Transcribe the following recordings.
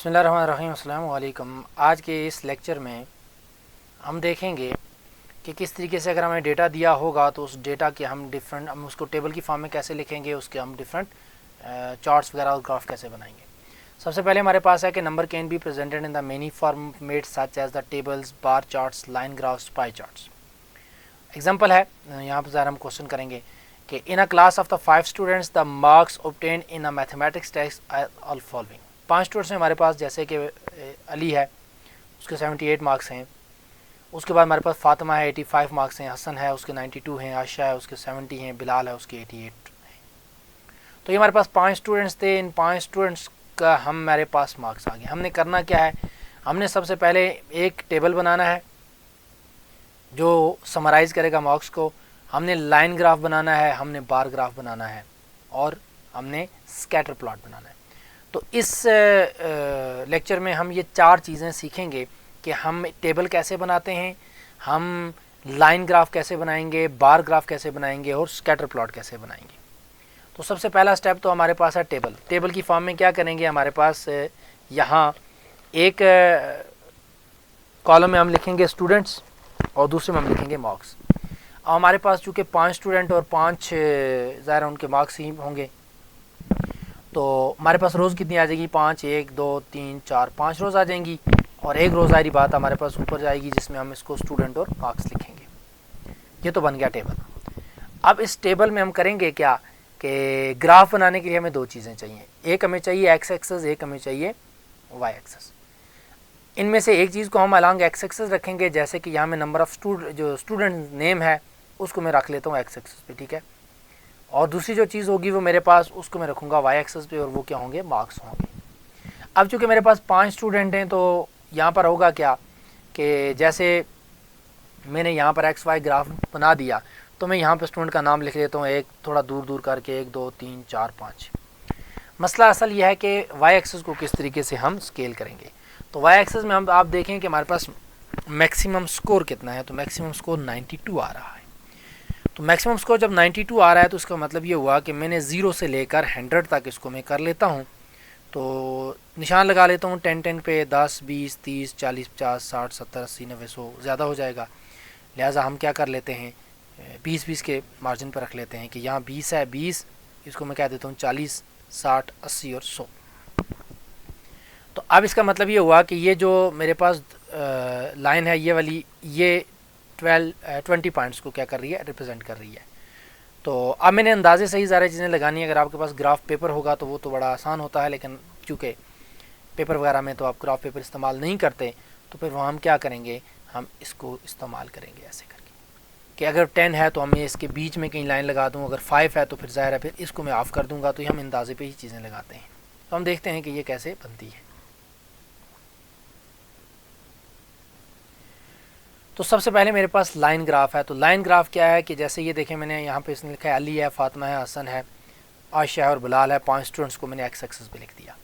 बिस्मिल्लाहिर्रहमानिर्रहीम। अस्सलामु अलैकुम। आज के इस लेक्चर में हम देखेंगे कि किस तरीके से अगर हमें डेटा दिया होगा तो उस डेटा के हम उसको टेबल की फॉर्म में कैसे लिखेंगे, उसके हम डिफरेंट चार्ट्स वगैरह और ग्राफ कैसे बनाएंगे। सबसे पहले हमारे पास है कि number can be presented in the many format such as the tables, bar charts, line graphs, pie charts. Example है, यहाँ पर ज़रा हम क्वेश्चन करेंगे कि in a class of the 5 students the marks obtain in a mathematics test are all following. 5 students हैं हमारे पास, जैसे कि अली है, उसके 78 मार्क्स हैं। उसके बाद हमारे पास फातिमा है, 85 मार्क्स हैं। हसन है, उसके 92 हैं। आयशा है, उसके 70 हैं। बिलाल है, उसके 88 हैं। तो ये हमारे पास 5 स्टूडेंट्स थे। इन 5 स्टूडेंट्स का हमारे पास मार्क्स आ गए। हमने करना क्या है, हमने सबसे पहले एक टेबल बनाना है जो समराइज़ करेगा मार्क्स को। हमने लाइन ग्राफ बनाना है, हमने बार ग्राफ बनाना है, और हमने स्कैटर प्लॉट बनाना है। तो इस लेक्चर में हम ये 4 चीज़ें सीखेंगे कि हम टेबल कैसे बनाते हैं, हम लाइन ग्राफ कैसे बनाएंगे, बार ग्राफ कैसे बनाएंगे, और स्कैटर प्लॉट कैसे बनाएंगे। तो सबसे पहला स्टेप तो हमारे पास है टेबल। टेबल की फॉर्म में क्या करेंगे, हमारे पास यहाँ एक कॉलम में हम लिखेंगे स्टूडेंट्स और दूसरे में हम लिखेंगे मार्क्स। अब हमारे पास चूँकि 5 स्टूडेंट और 5 ज़ाहिर उनके मार्क्स ही होंगे, तो हमारे पास रोज़ कितनी आ जाएगी, 5, 1, 2, 3, 4, 5 रोज़ आ जाएंगी। और एक रोज़ सारी बात हमारे पास ऊपर जाएगी जिसमें हम इसको स्टूडेंट और मार्क्स लिखेंगे। ये तो बन गया टेबल। अब इस टेबल में हम करेंगे क्या कि ग्राफ बनाने के लिए हमें 2 चीज़ें चाहिए। एक हमें चाहिए एक्स एक्सेस, एक हमें चाहिए वाई एक्सेस। इनमें से एक चीज़ को हम अलॉन्ग एक्स एक्सेस रखेंगे, जैसे कि यहाँ में नंबर ऑफ़ जो स्टूडेंट नेम है उसको मैं रख लेता हूँ एक्स एक्सेस पे, ठीक है। और दूसरी जो चीज़ होगी वो मेरे पास, उसको मैं रखूँगा वाई एक्सेस पे, और वो क्या होंगे, मार्क्स होंगे। अब चूँकि मेरे पास 5 स्टूडेंट हैं तो यहाँ पर होगा क्या कि जैसे मैंने यहाँ पर एक्स वाई ग्राफ बना दिया, तो मैं यहाँ पर स्टूडेंट का नाम लिख लेता हूँ, एक थोड़ा दूर दूर करके, 1, 2, 3, 4, 5। मसला असल यह है कि वाई एक्सेस को किस तरीके से हम स्केल करेंगे। तो वाई एक्सेस में हम आप देखें कि हमारे पास मैक्सिमम स्कोर कितना है, तो मैक्सिमम स्कोर 92 आ रहा है। तो मैक्सिमम स्कोर जब 92 आ रहा है तो इसका मतलब ये हुआ कि मैंने 0 से लेकर 100 तक इसको मैं कर लेता हूँ। तो निशान लगा लेता हूँ 10 पे, 10, 20, 30, 40, 50, 60, 70, 80, 90, 100 ज़्यादा हो जाएगा। लिहाजा हम क्या कर लेते हैं, 20-20 के मार्जिन पर रख लेते हैं कि यहाँ 20 है, 20 इसको मैं कह देता हूँ 40, 60, 80 और 100। तो अब इसका मतलब ये हुआ कि ये जो मेरे पास लाइन है ये वाली, ये 20 पॉइंट्स को क्या कर रही है, रिप्रेजेंट कर रही है। तो अब मैंने अंदाजे से ही सारी चीज़ें लगानी है। अगर आपके पास ग्राफ पेपर होगा तो वो तो बड़ा आसान होता है, लेकिन चूँकि पेपर वगैरह में तो आप ग्राफ पेपर इस्तेमाल नहीं करते, तो फिर वहाँ हम क्या करेंगे, हम इसको इस्तेमाल करेंगे ऐसे करके कि अगर 10 है तो हम इसके बीच में कहीं लाइन लगा दूँ, अगर 5 है तो फिर ज़ाहिर है फिर इसको मैं ऑफ़ कर दूँगा। तो ये हम अंदाजे पे ही चीज़ें लगाते हैं। तो हम देखते हैं कि ये कैसे बनती है। तो सबसे पहले मेरे पास लाइन ग्राफ है। तो लाइन ग्राफ क्या है कि जैसे ये देखें, मैंने यहाँ पे इसने लिखा है अली है, फातिमा है, हसन है, आयशा है और बिलाल है। 5 स्टूडेंट्स को मैंने एक्स एक्सेस पे लिख दिया।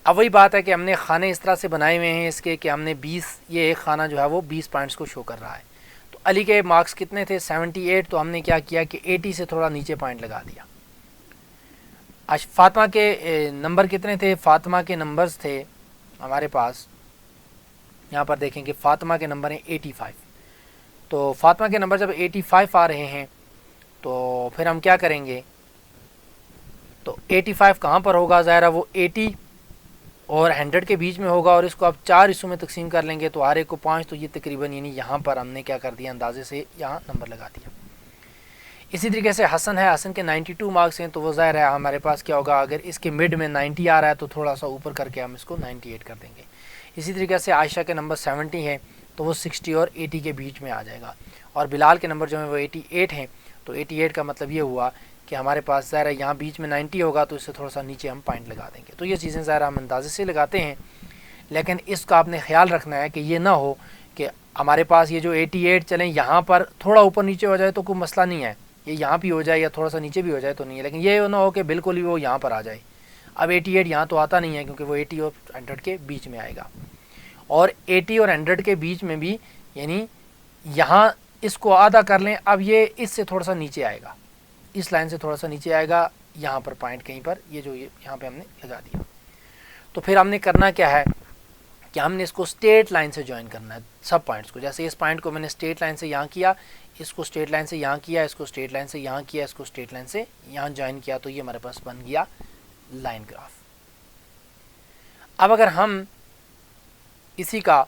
अब वही बात है कि हमने खाने इस तरह से बनाए हुए हैं इसके कि हमने 20, ये एक खाना जो है वो 20 पॉइंट्स को शो कर रहा है। तो अली के मार्क्स कितने थे, 78। तो हमने क्या किया कि 80 से थोड़ा नीचे पॉइंट लगा दिया। आज फातिमा के नंबर कितने थे, फातिमा के नंबर्स थे हमारे पास, यहाँ पर देखेंगे फातिमा के नंबर हैं 85। तो फातिमा के नंबर जब 85 आ रहे हैं तो फिर हम क्या करेंगे, तो 85 कहाँ पर होगा, ज़ाहिर वो 80 और 100 के बीच में होगा। और इसको आप 4 हिस्सों में तकसीम कर लेंगे तो हर एक को 5, तो ये तकरीबन यानी यहाँ पर हमने क्या कर दिया, अंदाजे से यहाँ नंबर लगा दिया। इसी तरीके से हसन है, हसन के 92 मार्क्स हैं, तो वो ज़ाहिर है हमारे पास क्या होगा, अगर इसके मिड में 90 आ रहा है तो थोड़ा सा ऊपर करके हम इसको 98 कर देंगे। इसी तरीके से आयशा के नंबर 70 हैं, तो वो 60 और 80 के बीच में आ जाएगा। और बिलाल के नंबर जो है वो 88 हैं। तो 88 का मतलब ये हुआ कि हमारे पास ज़ाहिर है यहाँ बीच में 90 होगा, तो इससे थोड़ा सा नीचे हम पॉइंट लगा देंगे। तो ये चीज़ें ज़ाहिर हम अंदाजे से लगाते हैं, लेकिन इसका आपने ख्याल रखना है कि ये ना हो कि हमारे पास ये जो 88 चलें यहाँ पर थोड़ा ऊपर नीचे हो जाए तो कोई मसला नहीं है, ये यहाँ भी हो जाए या थोड़ा सा नीचे भी हो जाए तो नहीं है, लेकिन ये ना हो कि बिल्कुल ही वो यहाँ पर आ जाए। अब 88 यहाँ तो आता नहीं है क्योंकि वो 80 और 100 के बीच में आएगा। और 80 और 100 के बीच में भी यानी यहाँ इसको आधा कर लें। अब ये इससे थोड़ा सा नीचे आएगा, इस लाइन से थोड़ा सा नीचे आएगा, यहाँ पर पॉइंट कहीं पर, ये जो यहाँ पे हमने लगा दिया। तो फिर हमने करना क्या है कि हमने इसको स्ट्रेट लाइन से ज्वाइन करना है सब पॉइंट्स को। जैसे इस पॉइंट को मैंने स्ट्रेट लाइन से यहाँ किया, इसको स्ट्रेट लाइन से यहाँ किया, इसको स्ट्रेट लाइन से यहाँ किया, इसको स्ट्रेट लाइन से यहाँ ज्वाइन किया, तो ये हमारे पास बन गया लाइन ग्राफ। अब अगर हम इसी का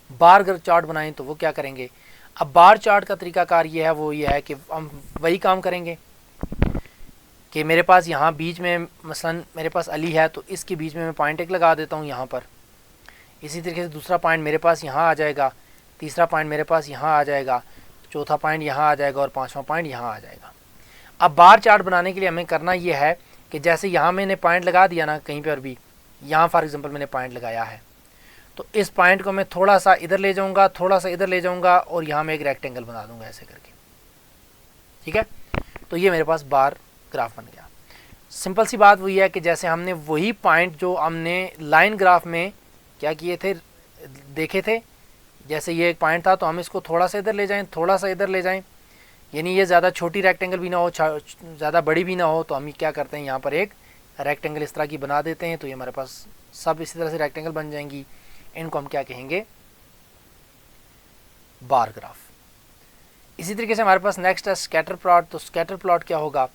बार चार्ट बनाएं तो वो क्या करेंगे। अब बार चार्ट का तरीकाकार ये है, वो ये है कि हम वही काम करेंगे कि मेरे पास यहाँ बीच में मसलन मेरे पास अली है, तो इसके बीच में मैं पॉइंट एक लगा देता हूँ यहाँ पर। इसी तरीके से दूसरा पॉइंट मेरे पास यहाँ आ जाएगा, तीसरा पॉइंट मेरे पास यहाँ आ जाएगा, चौथा पॉइंट यहाँ आ जाएगा और पांचवा पॉइंट यहाँ आ जाएगा। अब बार चार्ट बनाने के लिए हमें करना ये है कि जैसे यहाँ मैंने पॉइंट लगा दिया ना कहीं पर भी, यहाँ फॉर एग्जांपल मैंने पॉइंट लगाया है, तो इस पॉइंट को मैं थोड़ा सा इधर ले जाऊँगा, थोड़ा सा इधर ले जाऊँगा और यहाँ मैं एक रेक्टेंगल बना दूँगा ऐसे करके, ठीक है। तो ये मेरे पास बार ग्राफ बन गया। सिंपल सी बात वही है कि जैसे हमने वही पॉइंट जो हमने लाइन ग्राफ में क्या किए थे, देखे थे, जैसे ये एक पॉइंट था तो हम इसको थोड़ा सा इधर ले जाएं, थोड़ा सा इधर ले जाएं, यानी ये ज़्यादा छोटी रेक्टेंगल भी ना हो, ज़्यादा बड़ी भी ना हो, तो हम क्या करते हैं यहाँ पर एक रेक्टेंगल इस तरह की बना देते हैं। तो ये हमारे पास सब इसी तरह से रेक्टेंगल बन जाएंगी। इनको हम क्या कहेंगे, बार ग्राफ। इसी तरीके से हमारे पास नेक्स्ट है स्कैटर प्लॉट। तो स्कैटर प्लॉट क्या होगा,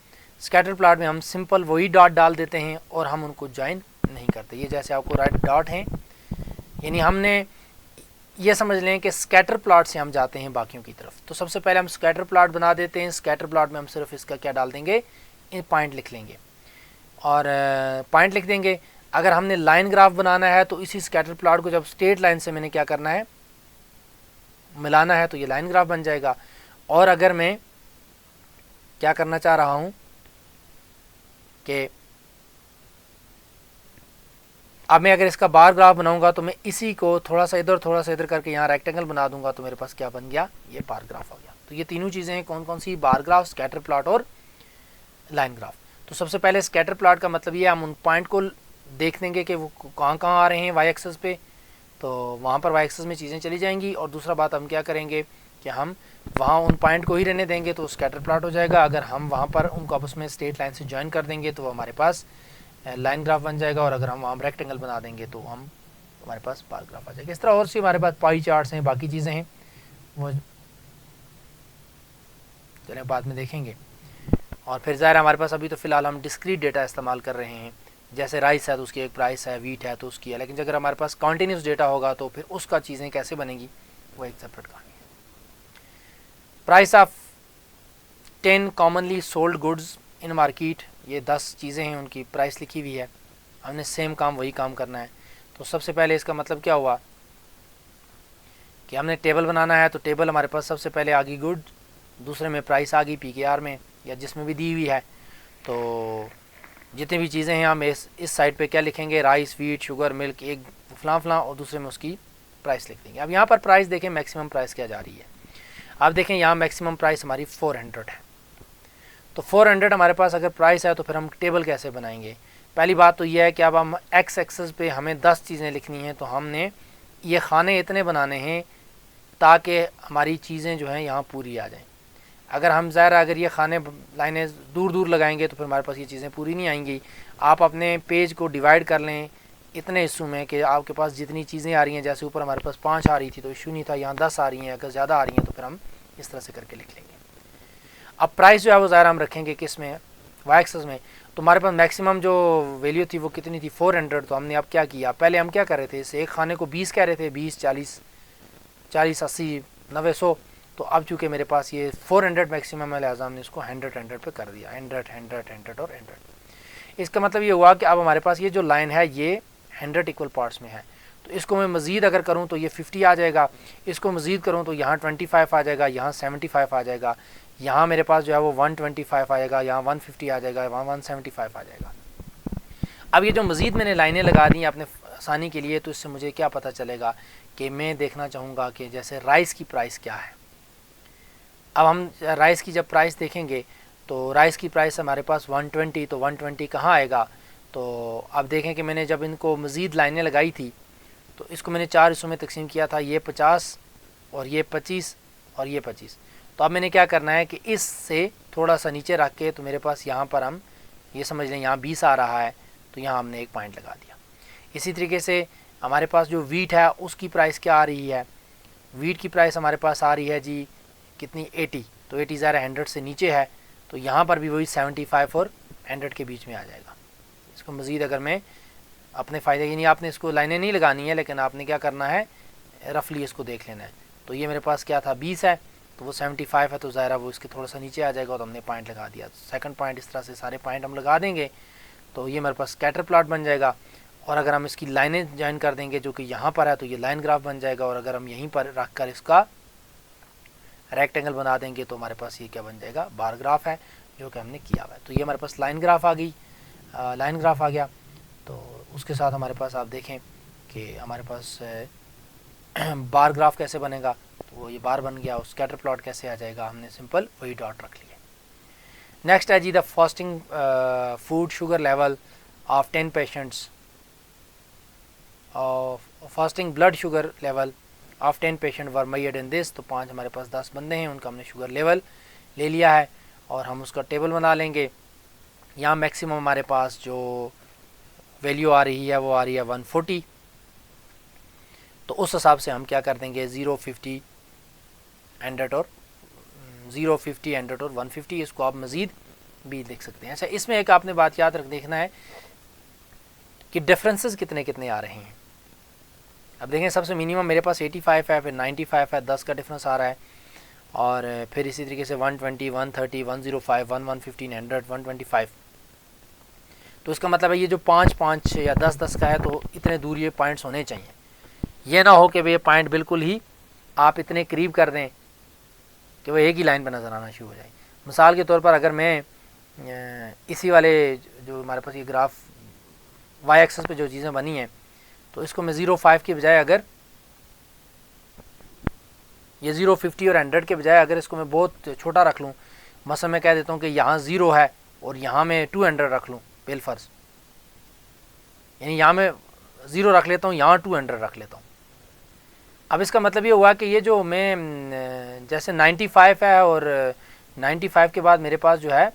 स्कैटर प्लॉट में हम सिंपल वही डॉट डाल देते हैं और हम उनको ज्वाइन नहीं करते। ये जैसे आपको राइट डॉट हैं, यानी हमने ये समझ लें कि स्कैटर प्लॉट से हम जाते हैं बाकियों की तरफ। तो सबसे पहले हम स्कैटर प्लॉट बना देते हैं। स्कैटर प्लॉट में हम सिर्फ इसका क्या डाल देंगे, इन पॉइंट लिख लेंगे और पॉइंट लिख देंगे। अगर हमने लाइन ग्राफ बनाना है तो इसी स्कैटर प्लॉट को जब स्ट्रेट लाइन से मैंने क्या करना है, मिलाना है, तो ये लाइन ग्राफ बन जाएगा। और अगर मैं क्या करना चाह रहा हूँ कि अब मैं अगर इसका बार ग्राफ बनाऊंगा तो मैं इसी को थोड़ा सा इधर करके यहाँ रेक्टेंगल बना दूंगा, तो मेरे पास क्या बन गया, ये बार ग्राफ हो गया। तो ये तीनों चीज़ें हैं, कौन कौन सी, बार ग्राफ, स्कैटर प्लॉट और लाइन ग्राफ। तो सबसे पहले स्कैटर प्लॉट का मतलब ये, हम उन पॉइंट को देख देंगे कि वो कहाँ कहाँ आ रहे हैं वाई एक्सेस पे, तो वहाँ पर वाई एक्सेस में चीज़ें चली जाएंगी। और दूसरा बात हम क्या करेंगे कि हम वहाँ उन पॉइंट को ही रहने देंगे तो स्कैटर प्लॉट हो जाएगा। अगर हम वहाँ पर उनको आपस में स्ट्रेट लाइन से ज्वाइन कर देंगे तो हमारे पास लाइन ग्राफ बन जाएगा। और अगर हम वहाँ रेक्टेंगल बना देंगे तो हमारे पास बार ग्राफ आ जाएगा। इस तरह और सी हमारे पास पाई चार्ट्स हैं, बाकी चीज़ें हैं, वो चलें बाद में देखेंगे। और फिर ज़ाहिर हमारे पास अभी तो फ़िलहाल हम डिस्क्रीट डेटा इस्तेमाल कर रहे हैं। जैसे राइस है तो उसकी एक प्राइस है, वीट है तो उसकी है, लेकिन अगर हमारे पास कॉन्टीन्यूस डेटा होगा तो फिर उसका चीज़ें कैसे बनेगी वो एक सेपरेट कहानी है। Price of 10 commonly sold goods in market, ये 10 चीज़ें हैं, उनकी प्राइस लिखी हुई है। हमने सेम काम वही काम करना है। तो सबसे पहले इसका मतलब क्या हुआ कि हमने टेबल बनाना है, तो टेबल हमारे पास सबसे पहले आ गई गुड, दूसरे में प्राइस आ गई PKR में या जिसमें भी दी हुई है। तो जितनी भी चीज़ें हैं हम इस साइड पे क्या लिखेंगे, राइस, वीट, शुगर, मिल्क, एक फलां और दूसरे में उसकी प्राइस लिख देंगे। अब यहाँ पर प्राइस देखें, मैक्सिमम प्राइस क्या जा रही है। आप देखें यहाँ मैक्सिमम प्राइस हमारी 400 है। तो 400 हमारे पास अगर प्राइस है तो फिर हम टेबल कैसे बनाएंगे। पहली बात तो यह है कि अब हम एक्स एक्सेस पे हमें 10 चीज़ें लिखनी हैं, तो हमने ये खाने इतने बनाने हैं ताकि हमारी चीज़ें जो हैं यहाँ पूरी आ जाएं। अगर हम ज़ाहिर अगर ये खाने लाइनें दूर दूर लगाएंगे तो फिर हमारे पास ये चीज़ें पूरी नहीं आएंगी। आप अपने पेज को डिवाइड कर लें इतने हिस्सों में कि आपके पास जितनी चीज़ें आ रही हैं, जैसे ऊपर हमारे पास 5 आ रही थी तो इशू नहीं था, यहाँ 10 आ रही हैं, अगर ज़्यादा आ रही हैं तो फिर हम इस तरह से करके लिख लेंगे। अब प्राइस जो है वो ज़ाहिर हम रखेंगे किस में, वाई एक्सेस में। तो हमारे पास मैक्सिमम जो वैल्यू थी वो कितनी थी, 400। तो हमने अब क्या किया, पहले हम क्या कर रहे थे, इस एक खाने को 20 कह रहे थे, 20, 40, 80, 90, 100। तो अब चूँकि मेरे पास ये 400 मैक्सिमम है, लिहाजा हमने इसको 100 पे कर दिया, 100 और 100। इसका मतलब ये हुआ कि अब हमारे पास ये जो लाइन है ये 100 इक्वल पार्ट्स में है। तो इसको मैं मज़ीद अगर करूँ तो ये 50 आ जाएगा, इसको मज़ीद करूँ तो यहाँ 25 आ जाएगा, यहाँ 75 आ जाएगा, यहाँ मेरे पास जो है वो 125 आएगा, यहाँ 150 आ जाएगा, वहाँ 175 आ जाएगा। अब ये जो मज़ीद मैंने लाइनें लगा दी अपने आसानी के लिए, तो इससे मुझे क्या पता चलेगा कि मैं देखना चाहूँगा कि जैसे राइस की प्राइस क्या है। अब हम राइस की जब प्राइस देखेंगे तो राइस की प्राइस हमारे पास 120, तो 120 कहाँ आएगा। तो अब देखें कि मैंने जब इनको मज़ीद लाइनें लगाई थी तो इसको मैंने 4 हिस्सों में तकसीम किया था, ये 50 और ये 25 और ये 25। तो अब मैंने क्या करना है कि इससे थोड़ा सा नीचे रख के, तो मेरे पास यहाँ पर हम ये समझ लें यहाँ 20 आ रहा है, तो यहाँ हमने एक पॉइंट लगा दिया। इसी तरीके से हमारे पास जो वीट है उसकी प्राइस क्या आ रही है, वीट की प्राइस हमारे पास आ रही है जी कितनी 80, तो 80 ज़रा 100 से नीचे है, तो यहाँ पर भी वही 75 और 100 के बीच में आ जाएगा। इसको मज़ीद अगर मैं अपने फ़ायदे के, नहीं आपने इसको लाइनें नहीं लगानी है, लेकिन आपने क्या करना है रफली इसको देख लेना है। तो ये मेरे पास क्या था 20 है, तो वो 75 है, तो ज़ाहिर वो इसके थोड़ा सा नीचे आ जाएगा, तो हमने पॉइंट लगा दिया। सेकंड पॉइंट इस तरह से सारे पॉइंट हम लगा देंगे, तो ये मेरे पास स्कैटर प्लॉट बन जाएगा। और अगर हम इसकी लाइनें ज्वाइन कर देंगे जो कि यहाँ पर है, तो ये लाइन ग्राफ बन जाएगा। और अगर हम यहीं पर रख कर इसका रेक्टेंगल बना देंगे तो हमारे पास ये क्या बन जाएगा, बार ग्राफ है, जो कि हमने किया हुआ है। तो ये हमारे पास लाइन ग्राफ आ गई, लाइन ग्राफ आ गया। तो उसके साथ हमारे पास आप देखें कि हमारे पास बार ग्राफ कैसे बनेगा, तो वो ये बार बन गया। और स्कैटर प्लॉट कैसे आ जाएगा, हमने सिंपल वही डॉट रख लिए। नेक्स्ट है G the fasting food sugar level of 10 patients, fasting blood sugar level of 10 patient were measured in this. तो 5 हमारे पास 10 बंदे हैं, उनका हमने शुगर लेवल ले लिया है और हम उसका टेबल बना लेंगे। यहाँ मैक्सिमम हमारे पास जो वैल्यू आ रही है वो आ रही है 140, तो उस हिसाब से हम क्या कर देंगे 0, 50, 100 और 0, 50, 100 और 150, इसको आप मज़ीद भी लिख सकते हैं। अच्छा, इसमें एक आपने बात याद रख देखना है कि डिफरेंसेस कितने कितने आ रहे हैं। अब देखें सबसे मिनिमम मेरे पास 85 है, फिर 95 है, 10 का डिफरेंस आ रहा है, और फिर इसी तरीके से 120, 130, 105, 115, 100, 125। तो इसका मतलब है ये जो 5 या 10 का है, तो इतने दूर ये पॉइंट्स होने चाहिए। ये ना हो कि ये पॉइंट बिल्कुल ही आप इतने करीब कर दें कि वो एक ही लाइन पर नज़र आना शुरू हो जाए। मिसाल के तौर पर अगर मैं इसी वाले जो हमारे पास ये ग्राफ वाई एक्सेस पे जो चीज़ें बनी हैं, तो इसको मैं 0.5 के बजाय अगर ये 0.50 और 100 के बजाय अगर इसको मैं बहुत छोटा रख लूँ, मसलन मैं कह देता हूँ कि यहाँ 0 है और यहाँ मैं 200 रख लूँ बिलफर्ज, यानी यहाँ मैं 0 रख लेता हूँ, यहाँ 200 रख लेता हूँ। अब इसका मतलब ये हुआ कि ये जो मैं जैसे 95 है और 95 के बाद मेरे पास जो है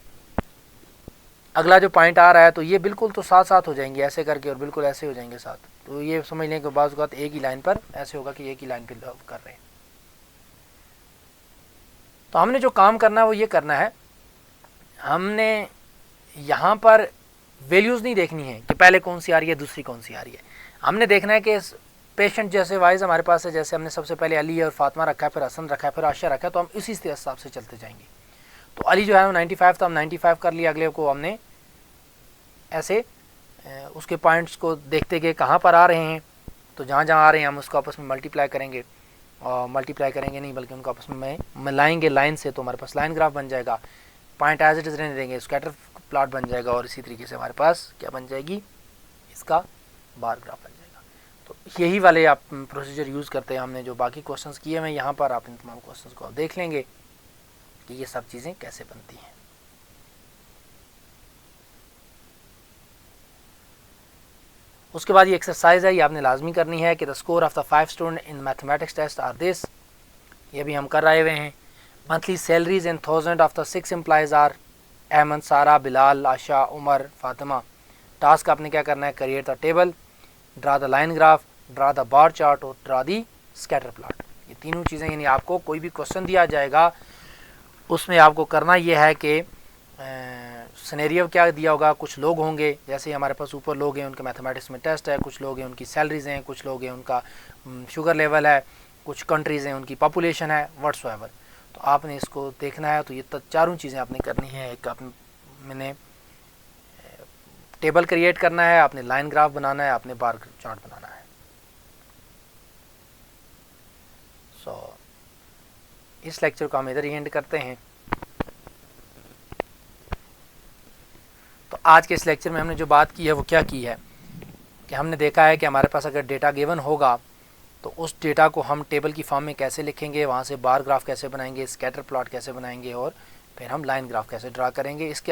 अगला जो पॉइंट आ रहा है, तो ये बिल्कुल तो साथ साथ हो जाएंगे ऐसे करके, और बिल्कुल ऐसे हो जाएंगे साथ। तो ये समझ लें कि बाज़ औक़ात एक ही लाइन पर ऐसे होगा कि एक ही लाइन पर कर रहे हैं। तो हमने जो काम करना है वो ये करना है, हमने यहाँ पर वैल्यूज़ नहीं देखनी है कि पहले कौन सी आ रही है दूसरी कौन सी आ रही है। हमने देखना है कि पेशेंट जैसे वाइज हमारे पास है, जैसे हमने सबसे पहले अली और फातिमा रखा है, फिर हसन रखा है, फिर आशा रखा है, तो हम इसी हिसाब से चलते जाएंगे। तो अली जो है 95 था, हम 95 कर लिया। अगले को हमने ऐसे उसके पॉइंट्स को देखते गए कहाँ पर आ रहे हैं, तो जहाँ जहाँ आ रहे हैं हम उसको आपस में मल्टीप्लाई करेंगे, और मल्टीप्लाई करेंगे नहीं बल्कि उनको आपस में मिलाएंगे लाइन से, तो हमारे पास लाइन ग्राफ बन जाएगा। पॉइंट एज इट इज़ रहने देंगे, स्कैटर प्लॉट बन जाएगा, और इसी तरीके से हमारे पास क्या बन जाएगी, इसका बार ग्राफ बन जाएगा। तो यही वाले आप प्रोसीजर यूज़ करते हैं। हमने जो बाकी क्वेश्चंस किए हैं यहाँ पर, आप इन तमाम क्वेश्चंस को आप देख लेंगे कि ये सब चीज़ें कैसे बनती हैं। उसके बाद ये एक्सरसाइज है, ये आपने लाजमी करनी है कि the score of the 5 student in mathematics test are this. ये भी हम कर रहे हुए हैं। Monthly salaries in 1000 of the 6 employees are Ahmed, Sara, Bilal, Asha, Umar, Fatima. Task आपने क्या करना है, create the table, draw the line graph, draw the bar chart और ड्रा दी स्कैटर प्लॉट। ये तीनों चीज़ें, यानी आपको कोई भी क्वेश्चन दिया जाएगा उसमें आपको करना यह है कि सिनेरियो क्या दिया होगा, कुछ लोग होंगे, जैसे हमारे पास ऊपर लोग हैं उनके मैथमेटिक्स में टेस्ट है, कुछ लोग हैं उनकी सैलरीज़ हैं, कुछ लोग हैं उनका शुगर लेवल है, कुछ कंट्रीज़ हैं उनकी पॉपुलेशन है, व्हाट्सएवर। तो आपने इसको देखना है। तो ये चारों चीज़ें आपने करनी है। एक मैंने टेबल क्रिएट करना है, आपने लाइन ग्राफ बनाना है, आपने बार चार्ट बनाना है। इस लेक्चर को हम इधर ही एंड करते हैं। तो आज के इस लेक्चर में हमने जो बात की है वो क्या की है कि हमने देखा है कि हमारे पास अगर डेटा गिवन होगा तो उस डेटा को हम टेबल की फॉर्म में कैसे लिखेंगे, वहाँ से बार ग्राफ कैसे बनाएंगे, स्कैटर प्लॉट कैसे बनाएंगे, और फिर हम लाइन ग्राफ कैसे ड्रा करेंगे। इसके